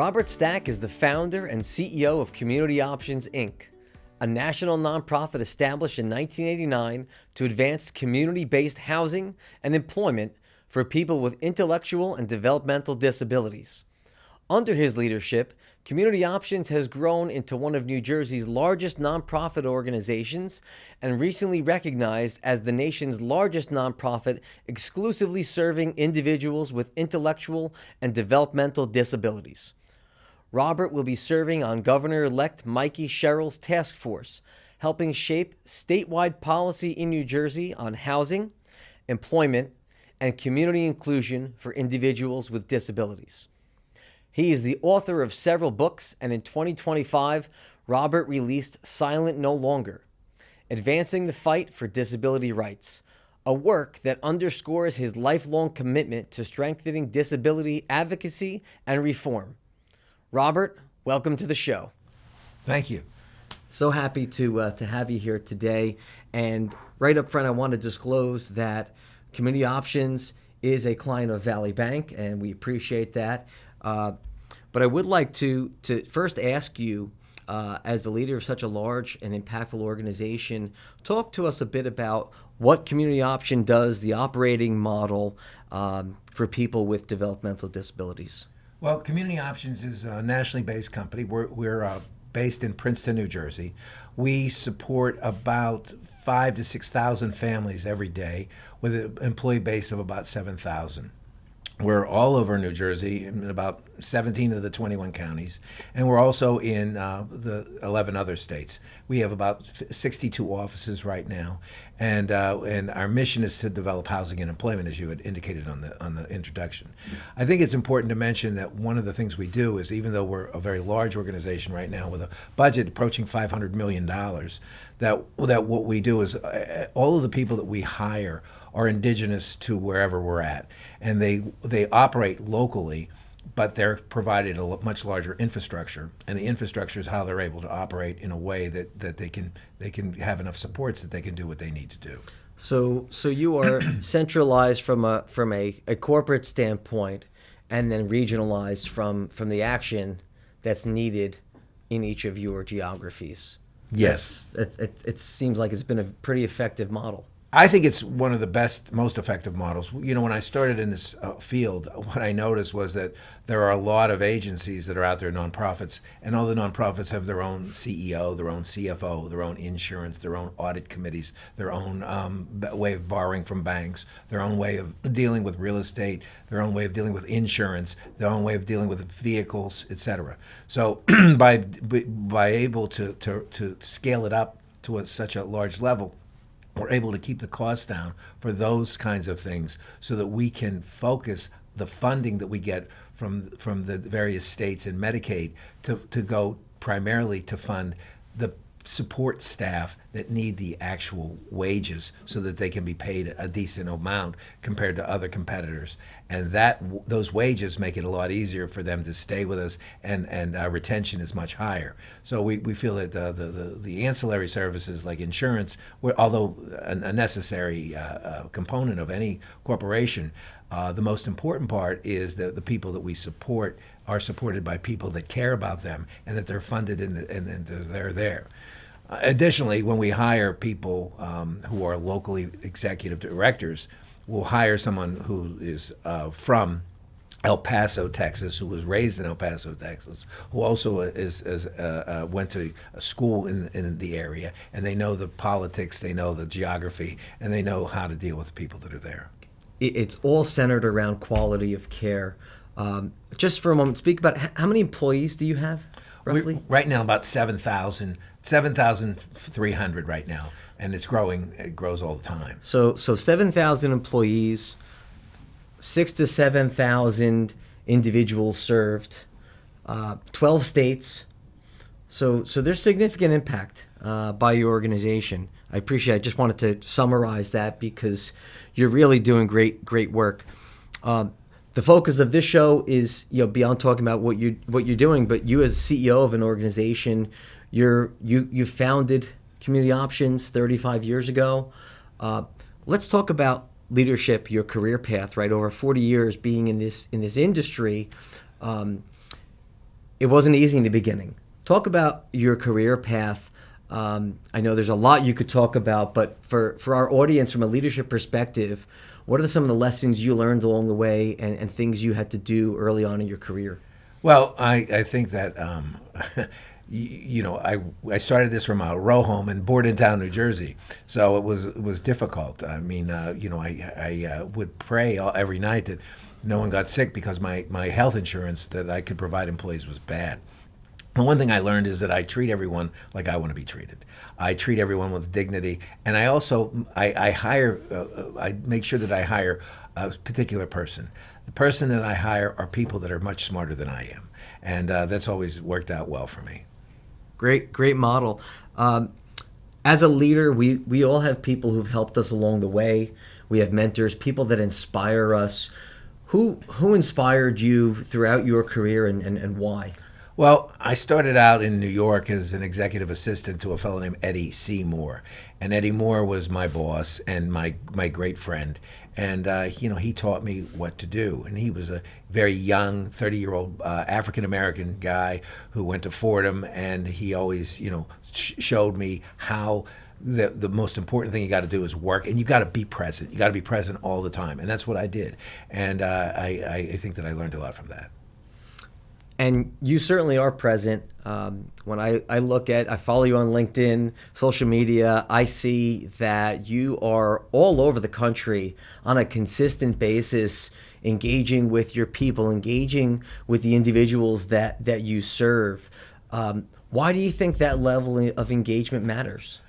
Robert Stack is the founder and CEO of Community Options, Inc., a national nonprofit established in 1989 to advance community-based housing and employment for people with intellectual and developmental disabilities. Under his leadership, Community Options has grown into one of New Jersey's largest nonprofit organizations and recently recognized as the nation's largest nonprofit exclusively serving individuals with intellectual and developmental disabilities. Robert will be serving on Governor-elect Mikey Sherrill's task force, helping shape statewide policy in New Jersey on housing, employment, and community inclusion for individuals with disabilities. He is the author of several books, and in 2025, Robert released Silent No Longer, Advancing the Fight for Disability Rights, a work that underscores his lifelong commitment to strengthening disability advocacy and reform. Robert, welcome to the show. Thank you. So happy to have you here today. And right up front, I want to disclose that Community Options is a client of Valley Bank, and we appreciate that. But I would like to first ask you, as the leader of such a large and impactful organization, talk to us a bit about what Community Option does, the operating model for people with developmental disabilities. Well, Community Options is a nationally based company. We're based in Princeton, New Jersey. We support about 5,000 to 6,000 families every day with an employee base of about 7,000. We're all over New Jersey in about 17 of the 21 counties, and we're also in the 11 other states. We have about 62 offices right now, and our mission is to develop housing and employment, as you had indicated on the introduction. I think it's important to mention that one of the things we do is, even though we're a very large organization right now with a budget approaching $500 million, that what we do is all of the people that we hire are indigenous to wherever we're at, and they operate locally, but they're provided a much larger infrastructure, and the infrastructure is how they're able to operate in a way that they can have enough supports that they can do what they need to do. So you are centralized from a corporate standpoint, and then regionalized from the action that's needed in each of your geographies. Yes, it seems like it's been a pretty effective model. I think it's one of the best, most effective models. You know, when I started in this field, what I noticed was that there are a lot of agencies that are out there, nonprofits, and all the nonprofits have their own CEO, their own CFO, their own insurance, their own audit committees, their own way of borrowing from banks, their own way of dealing with real estate, their own way of dealing with insurance, their own way of dealing with vehicles, etc. So by able to scale it up to such a large level, we're able to keep the costs down for those kinds of things so that we can focus the funding that we get from the various states and Medicaid to go primarily to fund the support staff that need the actual wages so that they can be paid a decent amount compared to other competitors. And those wages make it a lot easier for them to stay with us, and our retention is much higher. So we feel that the ancillary services like insurance, although a necessary component of any corporation, the most important part is that the people that we support are supported by people that care about them and that they're funded and they're there. Additionally, when we hire people who are locally executive directors, we'll hire someone who is from El Paso, Texas, who was raised in El Paso, Texas, who also went to a school in the area, and they know the politics, they know the geography, and they know how to deal with the people that are there. It's all centered around quality of care. Just for a moment, speak about how many employees do you have, roughly? Right now, about 7,300 right now, and it's growing. It grows all the time. So 7,000 employees, 6,000 to 7,000 individuals served, 12 states. So there's significant impact by your organization. I appreciate it. I just wanted to summarize that because you're really doing great work. The focus of this show is, beyond talking about what you're doing, but you as CEO of an organization, you founded Community Options 35 years ago. Let's talk about leadership, your career path, right? Over 40 years being in this industry. it wasn't easy in the beginning. Talk about your career path. I know there's a lot you could talk about, but for our audience, from a leadership perspective, what are some of the lessons you learned along the way and things you had to do early on in your career? Well, I think that I started this from a row home in Bordentown, New Jersey, so it was difficult. I mean, I would pray every night that no one got sick because my health insurance that I could provide employees was bad. The one thing I learned is that I treat everyone like I want to be treated. I treat everyone with dignity, and I also I make sure that I hire a particular person. The person that I hire are people that are much smarter than I am, and that's always worked out well for me. Great model. As a leader, we all have people who've helped us along the way. We have mentors, people that inspire us. Who inspired you throughout your career and why? Well, I started out in New York as an executive assistant to a fellow named Eddie C. Moore. And Eddie Moore was my boss and my great friend. And, he taught me what to do. And he was a very young, 30-year-old African-American guy who went to Fordham. And he always, showed me how the most important thing you got to do is work. And you got to be present. You got to be present all the time. And that's what I did. And I think that I learned a lot from that. And you certainly are present. When I follow you on LinkedIn, social media, I see that you are all over the country on a consistent basis, engaging with your people, engaging with the individuals that you serve. Why do you think that level of engagement matters?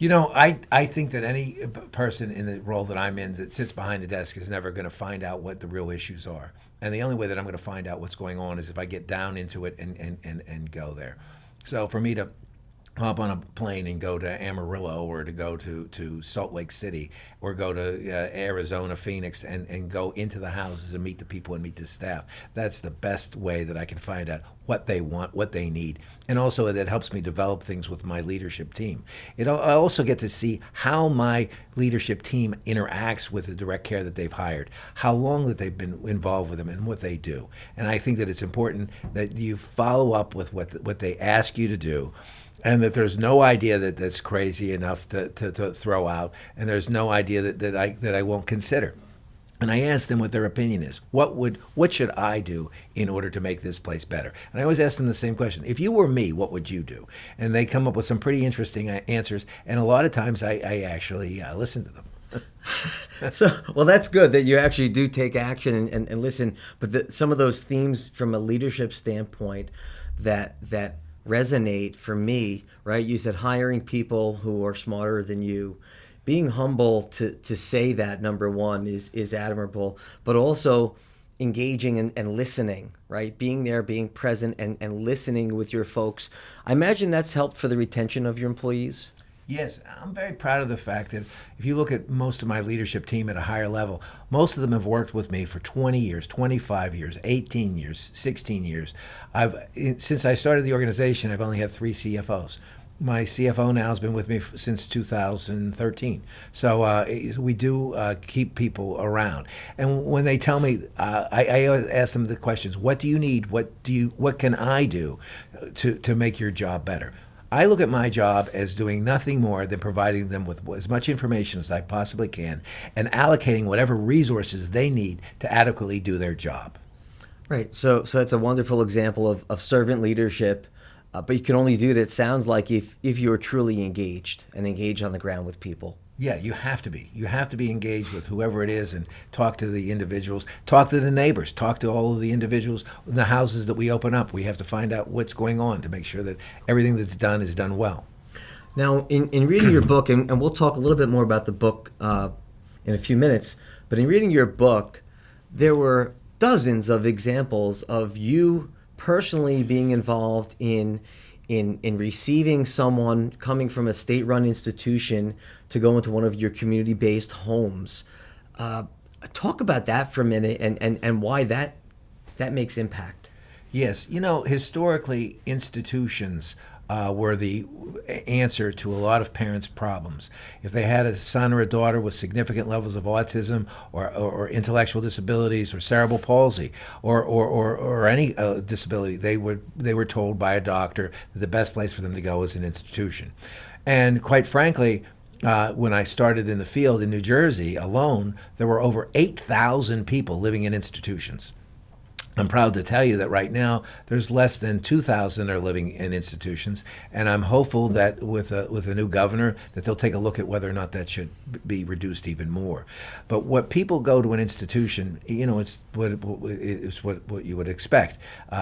I think that any person in the role that I'm in that sits behind the desk is never going to find out what the real issues are. And the only way that I'm going to find out what's going on is if I get down into it and go there. So for me to hop on a plane and go to Amarillo or to go to Salt Lake City or go to Arizona, Phoenix, and go into the houses and meet the people and meet the staff, that's the best way that I can find out what they want, what they need. And also it helps me develop things with my leadership team. I also get to see how my leadership team interacts with the direct care that they've hired, how long that they've been involved with them and what they do. And I think that it's important that you follow up with what they ask you to do, and that there's no idea that's crazy enough to throw out, and there's no idea that I won't consider. And I ask them what their opinion is. What should I do in order to make this place better? And I always ask them the same question. If you were me, what would you do? And they come up with some pretty interesting answers, and a lot of times I actually listen to them. Well, that's good that you actually do take action and listen. But some of those themes from a leadership standpoint that resonate for me, right? You said hiring people who are smarter than you. Being humble to say that, number one, is admirable, but also engaging and listening, right? Being there, being present and listening with your folks. I imagine that's helped for the retention of your employees. Yes, I'm very proud of the fact that if you look at most of my leadership team at a higher level, most of them have worked with me for 20 years, 25 years, 18 years, 16 years. Since I started the organization, I've only had 3 CFOs. My CFO now has been with me since 2013. So we do keep people around. And when they tell me, I always ask them the questions: what do you need? What can I do to make your job better? I look at my job as doing nothing more than providing them with as much information as I possibly can and allocating whatever resources they need to adequately do their job. Right. So that's a wonderful example of servant leadership. But you can only do that, it sounds like, if you're truly engaged and engaged on the ground with people. Yeah, you have to be. You have to be engaged with whoever it is and talk to the individuals, talk to the neighbors, talk to all of the individuals in the houses that we open up. We have to find out what's going on to make sure that everything that's done is done well. Now, in reading your book, and we'll talk a little bit more about the book in a few minutes, but in reading your book, there were dozens of examples of you personally being involved in receiving someone coming from a state-run institution to go into one of your community-based homes. Talk about that for a minute and why that makes impact. Yes, historically, institutions were the answer to a lot of parents' problems. If they had a son or a daughter with significant levels of autism or intellectual disabilities or cerebral palsy or any disability, they were told by a doctor that the best place for them to go was an institution. And quite frankly, when I started in the field in New Jersey alone, there were over 8,000 people living in institutions. I'm proud to tell you that right now there's less than 2,000 are living in institutions, and I'm hopeful that with a new governor that they'll take a look at whether or not that should be reduced even more. But what people go to an institution, it's what you would expect.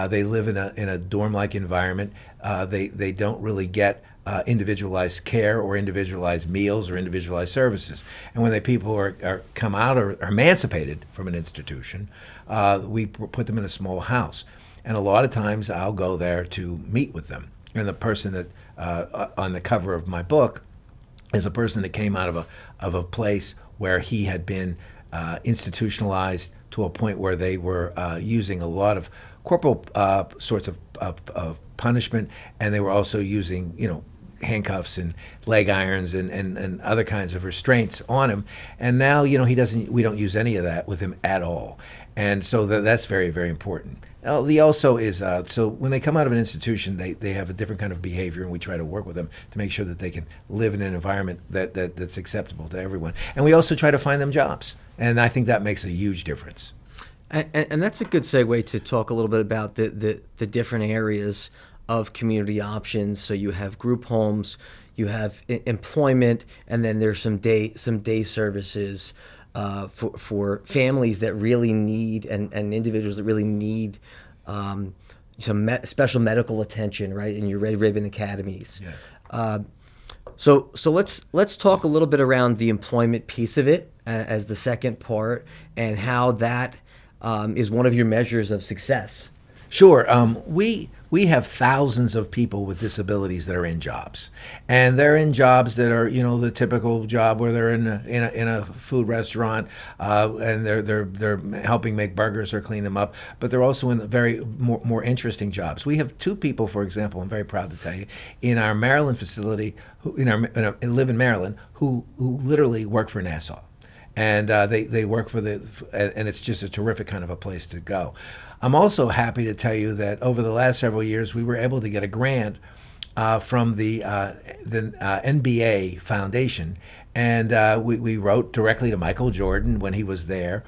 They live in a dorm-like environment. They don't really get individualized care or individualized meals or individualized services. And when people are come out or are emancipated from an institution, we put them in a small house. And a lot of times I'll go there to meet with them. And the person that on the cover of my book is a person that came out of a place where he had been institutionalized to a point where they were using a lot of corporal sorts of punishment, and they were also using, handcuffs and leg irons and other kinds of restraints on him. And now, we don't use any of that with him at all. And so that's very, very important. He also is, so when they come out of an institution, they have a different kind of behavior, and we try to work with them to make sure that they can live in an environment that's acceptable to everyone. And we also try to find them jobs. And I think that makes a huge difference. And that's a good segue to talk a little bit about the different areas of community options. So you have group homes, you have employment, and then there's some day services for families that really need and individuals that really need some special medical attention, right? In your Red Ribbon Academies. Yes. So let's talk a little bit around the employment piece of it as the second part, and how that is one of your measures of success. Sure. We have thousands of people with disabilities that are in jobs, and they're in jobs that are, the typical job where they're in a food restaurant, and they're helping make burgers or clean them up. But they're also in very more interesting jobs. We have two people, for example, I'm very proud to tell you, in our Maryland facility, who live in Maryland, who literally work for NASA. And they work for and it's just a terrific kind of a place to go. I'm also happy to tell you that over the last several years, we were able to get a grant from the NBA Foundation, and we wrote directly to Michael Jordan when he was there,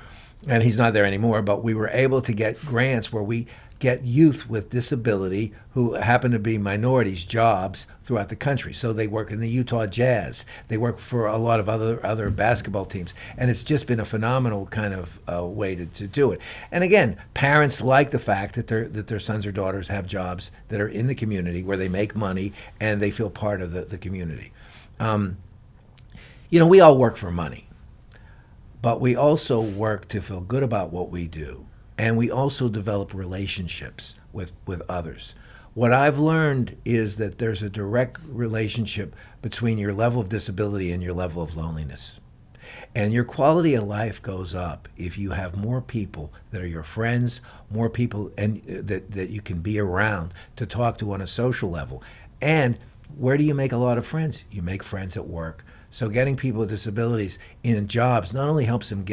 and he's not there anymore. But we were able to get grants where we get youth with disability who happen to be minorities jobs throughout the country. So they work in the Utah Jazz. They work for a lot of other basketball teams. And it's just been a phenomenal kind of way to do it. And again, parents like the fact that their sons or daughters have jobs that are in the community where they make money and they feel part of the community. We all work for money, but we also work to feel good about what we do. And we also develop relationships with others. What I've learned is that there's a direct relationship between your level of disability and your level of loneliness. And your quality of life goes up if you have more people that are your friends, more people and that you can be around to talk to on a social level. And where do you make a lot of friends? You make friends at work. So getting people with disabilities in jobs not only helps them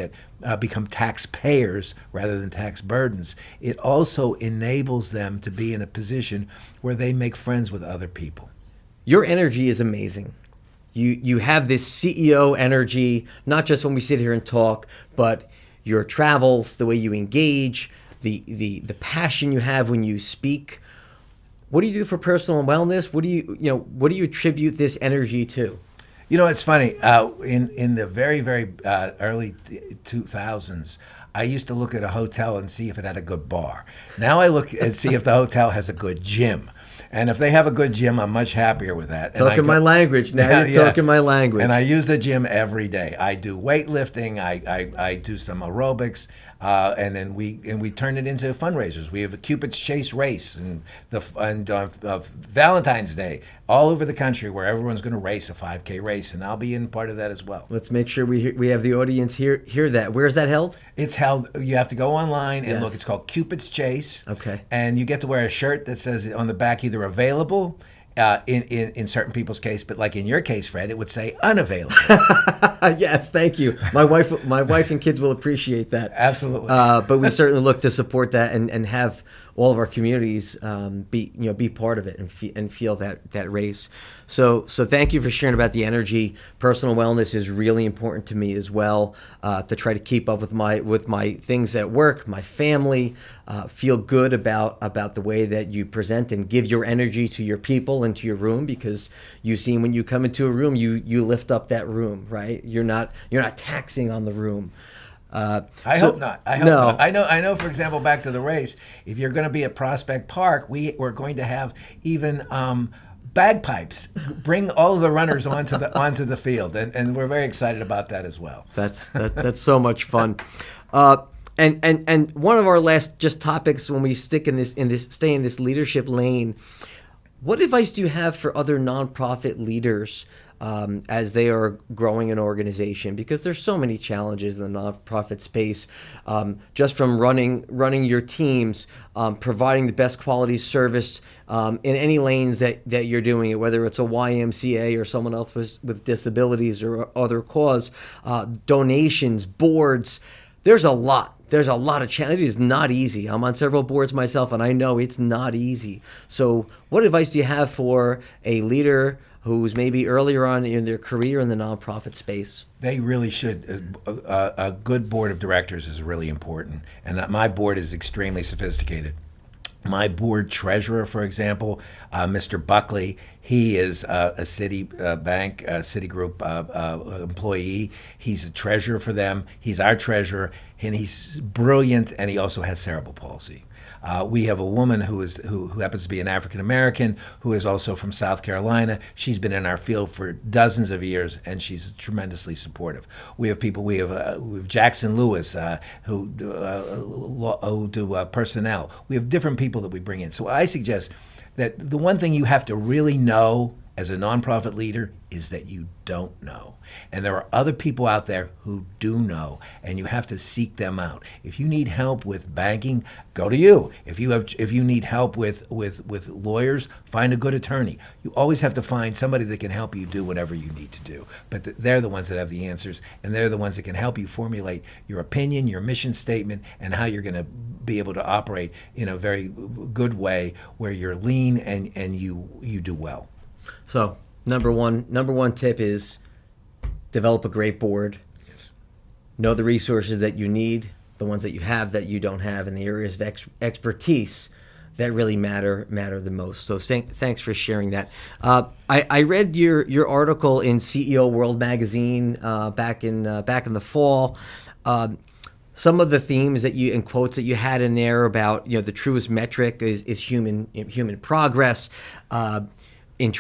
become taxpayers rather than tax burdens, it also enables them to be in a position where they make friends with other people. Your energy is amazing. You have this CEO energy, not just when we sit here and talk, but your travels, the way you engage, the passion you have when you speak. What do you do for personal wellness? What do you attribute this energy to? It's funny. In the very, very early 2000s, I used to look at a hotel and see if it had a good bar. Now I look and see if the hotel has a good gym. And if they have a good gym, I'm much happier with that. Talking my language. Now you're talking my language. And I use the gym every day. I do weightlifting. I do some aerobics. And then we turn it into fundraisers. We have a Cupid's Chase race and Valentine's Day all over the country where everyone's going to race a 5K race, and I'll be in part of that as well. Let's make sure we have the audience hear that. Where is that held? It's held. You have to go online and look. It's called Cupid's Chase. Okay. And you get to wear a shirt that says on the back either available in certain people's case, but like in your case, Fred, it would say unavailable. Yes, thank you. My wife and kids will appreciate that. Absolutely. But we certainly look to support that and have all of our communities be part of it and feel that race. So thank you for sharing about the energy. Personal wellness is really important to me as well, to try to keep up with my things at work, my family, feel good about the way that you present and give your energy to your people and to your room, because you see when you come into a room, you lift up that room, right? You're not taxing on the room. I hope not. I hope not. I know. For example, back to the race. If you're going to be at Prospect Park, we're going to have even bagpipes. Bring all of the runners onto the field, and we're very excited about that as well. That's so much fun. And one of our last just topics when we stay in this leadership lane. What advice do you have for other nonprofit leaders as they are growing an organization? Because there's so many challenges in the nonprofit space, just from running your teams, providing the best quality service in any lanes that you're doing it, whether it's a YMCA or someone else with disabilities or other cause, donations, boards. There's a lot of challenges. It is not easy. I'm on several boards myself, and I know it's not easy. So what advice do you have for a leader who's maybe earlier on in their career in the nonprofit space? They really should. A good board of directors is really important, and my board is extremely sophisticated. My board treasurer, for example, Mr. Buckley, he is a Citibank, Citigroup employee. He's a treasurer for them. He's our treasurer, and he's brilliant, and he also has cerebral palsy. We have a woman who happens to be an African American, who is also from South Carolina. She's been in our field for dozens of years, and she's tremendously supportive. We have people. We have Jackson Lewis, who do personnel. We have different people that we bring in. So I suggest that the one thing you have to really know as a nonprofit leader is that you don't know. And there are other people out there who do know, and you have to seek them out. If you need help with banking, go to you. If you need help with lawyers, find a good attorney. You always have to find somebody that can help you do whatever you need to do. But they're the ones that have the answers, and they're the ones that can help you formulate your opinion, your mission statement, and how you're going to be able to operate in a very good way where you're lean and you do well. So number one tip is develop a great board. Yes. Know the resources that you need, the ones that you have that you don't have, and the areas of expertise that really matter the most. So thanks for sharing that. I read your article in CEO World magazine back in the fall. Some of the themes that you and quotes that you had in there about the truest metric is human progress. In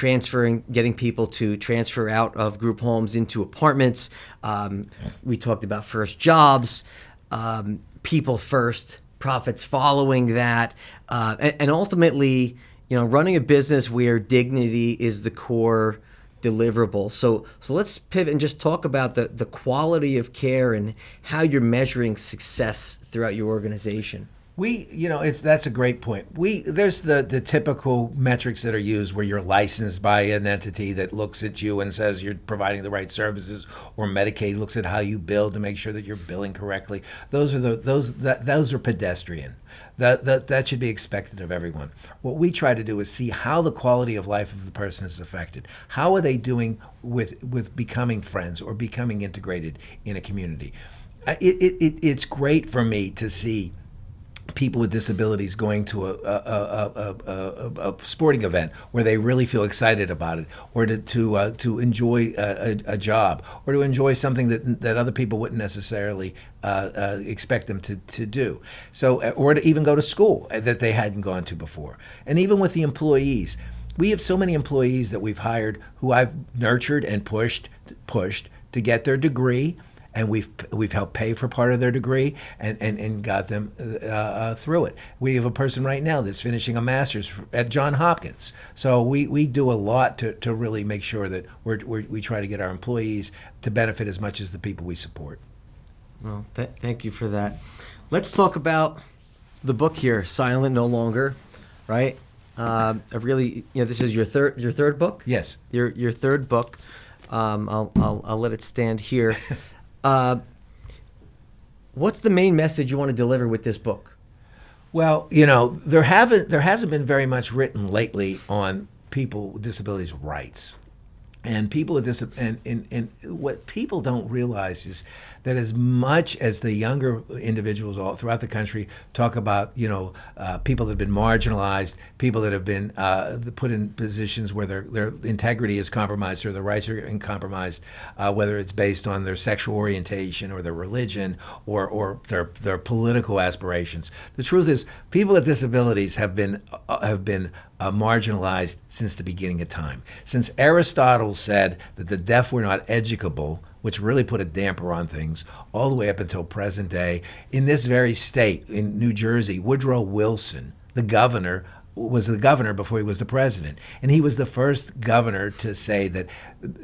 getting people to transfer out of group homes into apartments. We talked about first jobs, people first, profits following that, and ultimately, running a business where dignity is the core deliverable. So let's pivot and just talk about the quality of care and how you're measuring success throughout your organization. That's a great point. There's the typical metrics that are used where you're licensed by an entity that looks at you and says you're providing the right services, or Medicaid looks at how you bill to make sure that you're billing correctly. Those are pedestrian. That should be expected of everyone. What we try to do is see how the quality of life of the person is affected. How are they doing with becoming friends or becoming integrated in a community? It's great for me to see people with disabilities going to a sporting event where they really feel excited about it, or to enjoy a job, or to enjoy something that other people wouldn't necessarily expect them to do. So, or to even go to school that they hadn't gone to before. And even with the employees, we have so many employees that we've hired who I've nurtured and pushed to get their degree. And we've helped pay for part of their degree and got them through it. We have a person right now that's finishing a master's at Johns Hopkins. So we do a lot to really make sure that we try to get our employees to benefit as much as the people we support. Well, thank you for that. Let's talk about the book here, Silent No Longer, right? I really, this is your third book. Yes. Your third book. I'll let it stand here. What's the main message you want to deliver with this book? Well, there hasn't been very much written lately on people with disabilities' rights. And people with and what people don't realize is that as much as the younger individuals all throughout the country talk about, people that have been marginalized, people that have been put in positions where their integrity is compromised or their rights are compromised, whether it's based on their sexual orientation or their religion or their political aspirations. The truth is, people with disabilities have been marginalized since the beginning of time. Since Aristotle said that the deaf were not educable, which really put a damper on things, all the way up until present day. In this very state, in New Jersey, Woodrow Wilson, the governor, was the governor before he was the president. And he was the first governor to say that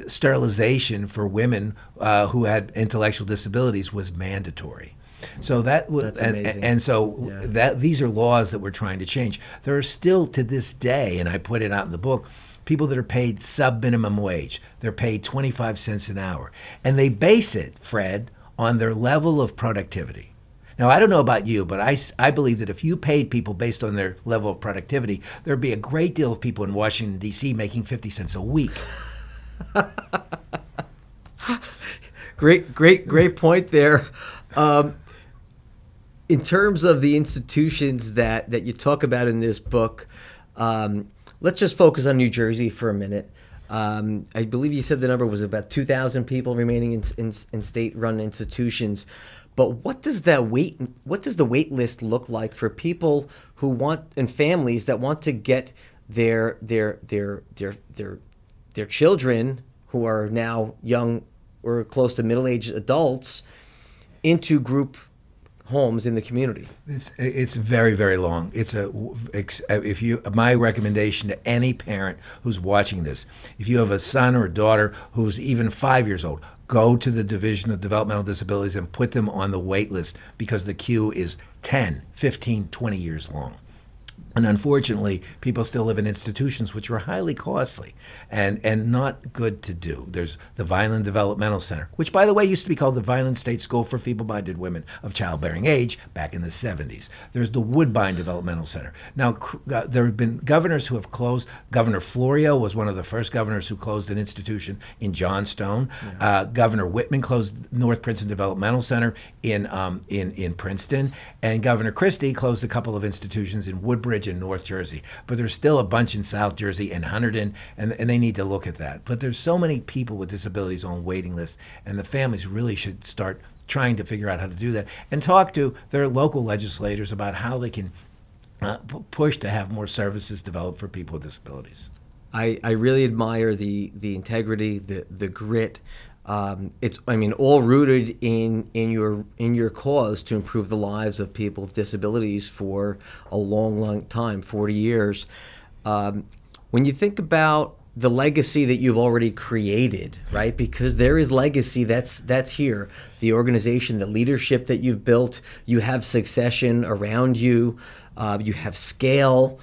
sterilization for women who had intellectual disabilities was mandatory. So that was, That's amazing. and so that these are laws that we're trying to change. There are still to this day, and I put it out in the book, people that are paid sub-minimum wage. They're paid 25 cents an hour. And they base it, Fred, on their level of productivity. Now, I don't know about you, but I believe that if you paid people based on their level of productivity, there'd be a great deal of people in Washington, D.C. making 50 cents a week. Great point there. In terms of the institutions that you talk about in this book, let's just focus on New Jersey for a minute. I believe you said the number was about 2,000 people remaining in state-run institutions. But what does the wait list look like for people who want, and families that want to get their children who are now young or close to middle-aged adults into group homes in the community? It's very, very long. My recommendation to any parent who's watching this, if you have a son or a daughter who's even 5 years old, go to the Division of Developmental Disabilities and put them on the wait list, because the queue is 10, 15, 20 years long. And unfortunately, people still live in institutions which are highly costly and not good to do. There's the Vineland Developmental Center, which, by the way, used to be called the Vineland State School for Feeble-Minded Women of Childbearing Age back in the 70s. There's the Woodbine Developmental Center. Now, there have been governors who have closed. Governor Florio was one of the first governors who closed an institution in Johnstone. Yeah. Governor Whitman closed North Princeton Developmental Center in Princeton. And Governor Christie closed a couple of institutions in Woodbridge in North Jersey, but there's still a bunch in South Jersey and Hunterdon, and they need to look at that. But there's so many people with disabilities on waiting lists, and the families really should start trying to figure out how to do that and talk to their local legislators about how they can push to have more services developed for people with disabilities. I really admire the integrity, the grit. It's all rooted in your cause to improve the lives of people with disabilities for a long time, 40 years. When you think about the legacy that you've already created, right? Because there is legacy that's here. The organization, the leadership that you've built, you have succession around you, you have scale.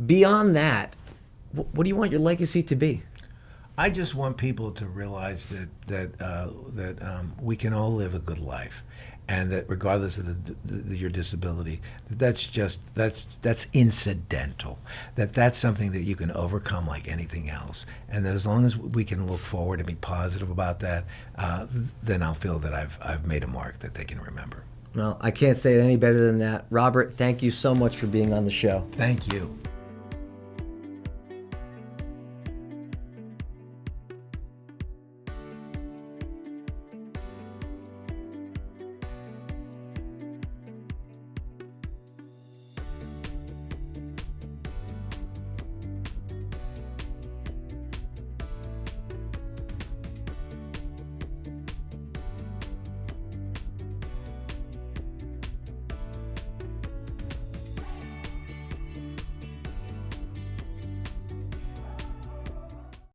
Beyond that, what do you want your legacy to be? I just want people to realize that we can all live a good life, and that regardless of your disability, that's incidental. That's something that you can overcome like anything else, and that as long as we can look forward and be positive about that, then I'll feel that I've made a mark that they can remember. Well, I can't say it any better than that. Robert, thank you so much for being on the show. Thank you.